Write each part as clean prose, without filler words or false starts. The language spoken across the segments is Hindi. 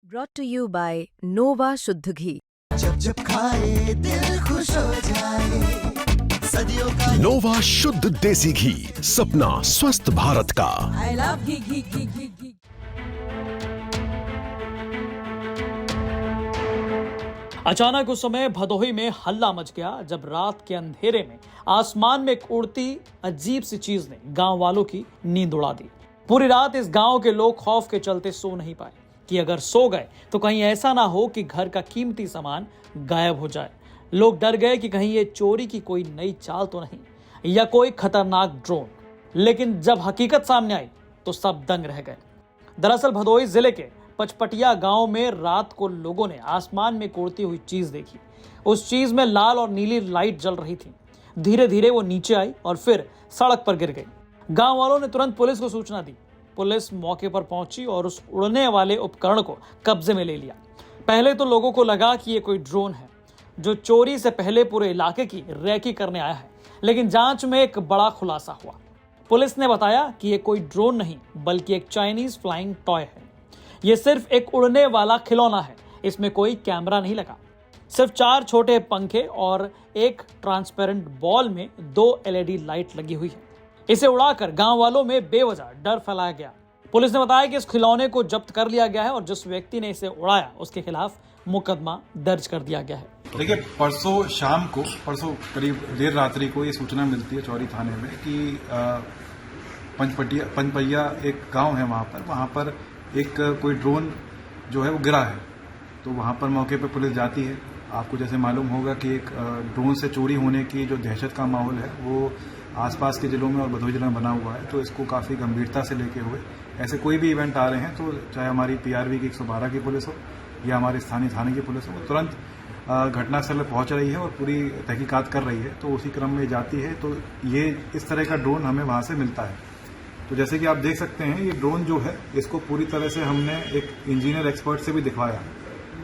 Brought to you by Nova शुद्ध घी। जब जब खाए दिल खुश हो जाए, सदियों का नोवा शुद्ध देसी घी, सपना स्वस्थ भारत का। I love घी घी घी घी घी। अचानक उस समय भदोही में हल्ला मच गया जब रात के अंधेरे में आसमान में एक उड़ती अजीब सी चीज ने गांव वालों की नींद उड़ा दी। पूरी रात इस गांव के लोग खौफ के चलते सो नहीं पाए कि अगर सो गए तो कहीं ऐसा ना हो कि घर का कीमती सामान गायब हो जाए। लोग डर गए कि कहीं ये चोरी की कोई नई चाल तो नहीं या कोई खतरनाक ड्रोन। लेकिन जब हकीकत सामने आई तो सब दंग रह गए। दरअसल भदोही जिले के पचपटिया गांव में रात को लोगों ने आसमान में उड़ती हुई चीज देखी। उस चीज में लाल और नीली लाइट जल रही थी। धीरे धीरे वो नीचे आई और फिर सड़क पर गिर गई। गांव वालों ने तुरंत पुलिस को सूचना दी। पुलिस मौके पर पहुंची और उस उड़ने वाले उपकरण को कब्जे में ले लिया। पहले तो लोगों को लगा कि ये कोई ड्रोन है जो चोरी से पहले पूरे इलाके की रेकी करने आया है, लेकिन जांच में एक बड़ा खुलासा हुआ। पुलिस ने बताया कि ये कोई ड्रोन नहीं बल्कि एक चाइनीज फ्लाइंग टॉय है। ये सिर्फ एक उड़ने वाला खिलौना है। इसमें कोई कैमरा नहीं लगा, सिर्फ 4 छोटे पंखे और एक ट्रांसपेरेंट बॉल में 2 LED लाइट लगी हुई है। इसे उड़ाकर गांव वालों में बेवजह डर फैलाया गया। पुलिस ने बताया कि इस खिलौने को जब्त कर लिया गया है और जिस व्यक्ति ने इसे उड़ाया उसके खिलाफ मुकदमा दर्ज कर दिया गया है। देखिए, परसों करीब देर रात्रि को ये सूचना मिलती है चौरी थाने में कि पंचपैया एक गांव है, वहां पर एक कोई ड्रोन जो है वो गिरा है। तो वहां पर मौके पर पुलिस जाती है। आपको जैसे मालूम होगा कि एक ड्रोन से चोरी होने की जो दहशत का माहौल है वो आसपास के जिलों में और भदोही जिले में बना हुआ है। तो इसको काफ़ी गंभीरता से लेके हुए ऐसे कोई भी इवेंट आ रहे हैं तो चाहे हमारी PRV की 112 की पुलिस हो या हमारे स्थानीय थाने की पुलिस हो, तुरंत घटनास्थल पर पहुंच रही है और पूरी तहकीकात कर रही है। तो उसी क्रम में जाती है तो ये इस तरह का ड्रोन हमें वहां से मिलता है। तो जैसे कि आप देख सकते हैं, ये ड्रोन जो है इसको पूरी तरह से हमने एक इंजीनियर एक्सपर्ट से भी दिखवाया।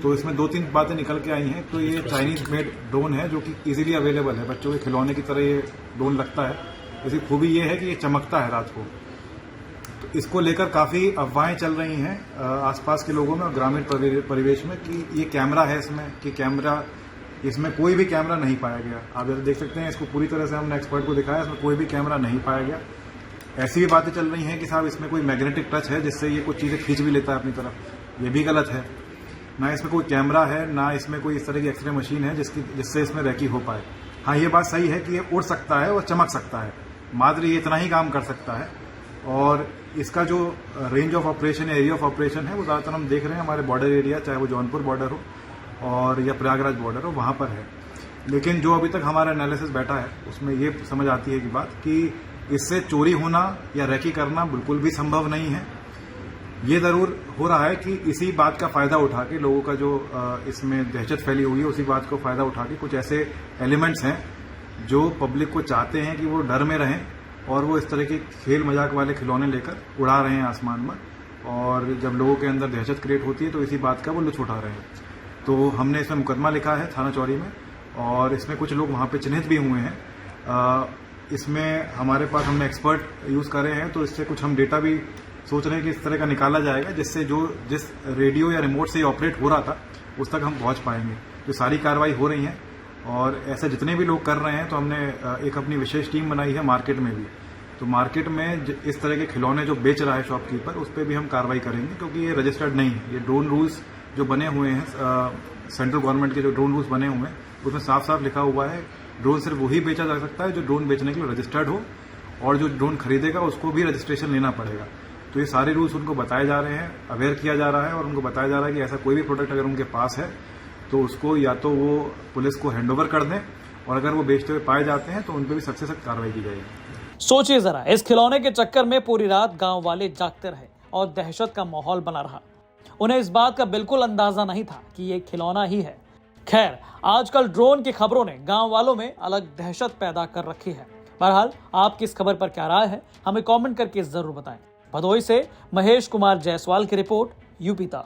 तो इसमें 2-3 बातें निकल के आई हैं। तो ये चाइनीज मेड ड्रोन है जो कि इजीली अवेलेबल है। बच्चों के खिलौने की तरह ये ड्रोन लगता है। इसकी खूबी ये है कि ये चमकता है रात को। तो इसको लेकर काफ़ी अफवाहें चल रही हैं आसपास के लोगों में और ग्रामीण परिवेश में कि ये कैमरा है इसमें कोई भी कैमरा नहीं पाया गया। आप जैसे देख सकते हैं, इसको पूरी तरह से हमने एक्सपर्ट को दिखाया, इसमें कोई भी कैमरा नहीं पाया गया। ऐसी भी बातें चल रही हैं कि साहब इसमें कोई मैग्नेटिक टच है जिससे ये कुछ चीज़ें खींच भी लेता है अपनी तरफ। ये भी गलत है। ना इसमें कोई कैमरा है, ना इसमें कोई इस तरह की एक्सरे मशीन है जिससे इसमें रेकी हो पाए। हाँ, ये बात सही है कि ये उड़ सकता है और चमक सकता है, मात्र ये इतना ही काम कर सकता है। और इसका जो रेंज ऑफ ऑपरेशन या एरिया ऑफ ऑपरेशन है वो ज़्यादातर हम देख रहे हैं हमारे बॉर्डर एरिया, चाहे वो जौनपुर बॉर्डर हो और या प्रयागराज बॉर्डर हो, वहाँ पर है। लेकिन जो अभी तक हमारा एनालिसिस बैठा है उसमें ये समझ आती है कि बात कि इससे चोरी होना या रेकी करना बिल्कुल भी संभव नहीं है। ये जरूर हो रहा है कि इसी बात का फायदा उठा के लोगों का जो इसमें दहशत फैली हुई है उसी बात को फायदा उठा के कुछ ऐसे एलिमेंट्स हैं जो पब्लिक को चाहते हैं कि वो डर में रहें और वो इस तरह के खेल मजाक वाले खिलौने लेकर उड़ा रहे हैं आसमान में। और जब लोगों के अंदर दहशत क्रिएट होती है तो इसी बात का वो लुत्फ उठा रहे हैं। तो हमने इसमें मुकदमा लिखा है थाना चौरी में और इसमें कुछ लोग वहाँ पे चिन्हित भी हुए हैं। इसमें हमारे पास हमने एक्सपर्ट यूज करे हैं, तो इससे कुछ हम डेटा भी सोच रहे हैं कि इस तरह का निकाला जाएगा जिससे जिस रेडियो या रिमोट से ऑपरेट हो रहा था उस तक हम पहुंच पाएंगे। जो सारी कार्रवाई हो रही है और ऐसे जितने भी लोग कर रहे हैं तो हमने एक अपनी विशेष टीम बनाई है मार्केट में भी। तो मार्केट में इस तरह के खिलौने जो बेच रहा है शॉपकीपर, उस पर भी हम कार्रवाई करेंगे क्योंकि ये रजिस्टर्ड नहीं है। ये ड्रोन रूल्स जो बने हुए हैं, सेंट्रल गवर्नमेंट के जो ड्रोन रूल्स बने हुए हैं उसमें साफ साफ लिखा हुआ है ड्रोन सिर्फ वही बेचा जा सकता है जो ड्रोन बेचने के लिए रजिस्टर्ड हो और जो ड्रोन खरीदेगा उसको भी रजिस्ट्रेशन लेना पड़ेगा। तो ये सारे रूल्स उनको बताए जा रहे हैं, अवेयर किया जा रहा है और उनको बताया जा रहा है कि ऐसा कोई भी प्रोडक्ट अगर उनके पास है तो उसको या तो वो पुलिस को हैंडओवर कर दें और अगर वो बेचते हुए पाए जाते हैं तो उन पर भी सख्त से सख्त कार्रवाई की जाएगी। सोचिए जरा, इस खिलौने के चक्कर में पूरी रात गांव वाले जागते रहे और दहशत का माहौल बना रहा। उन्हें इस बात का बिल्कुल अंदाजा नहीं था कि ये खिलौना ही है। खैर, आजकल ड्रोन की खबरों ने गांव वालों में अलग दहशत पैदा कर रखी है। बहरहाल, आपकी इस खबर पर क्या राय है हमें कमेंट करके जरूर बताएं। भदोही से महेश कुमार जायसवाल की रिपोर्ट, यूपी तक।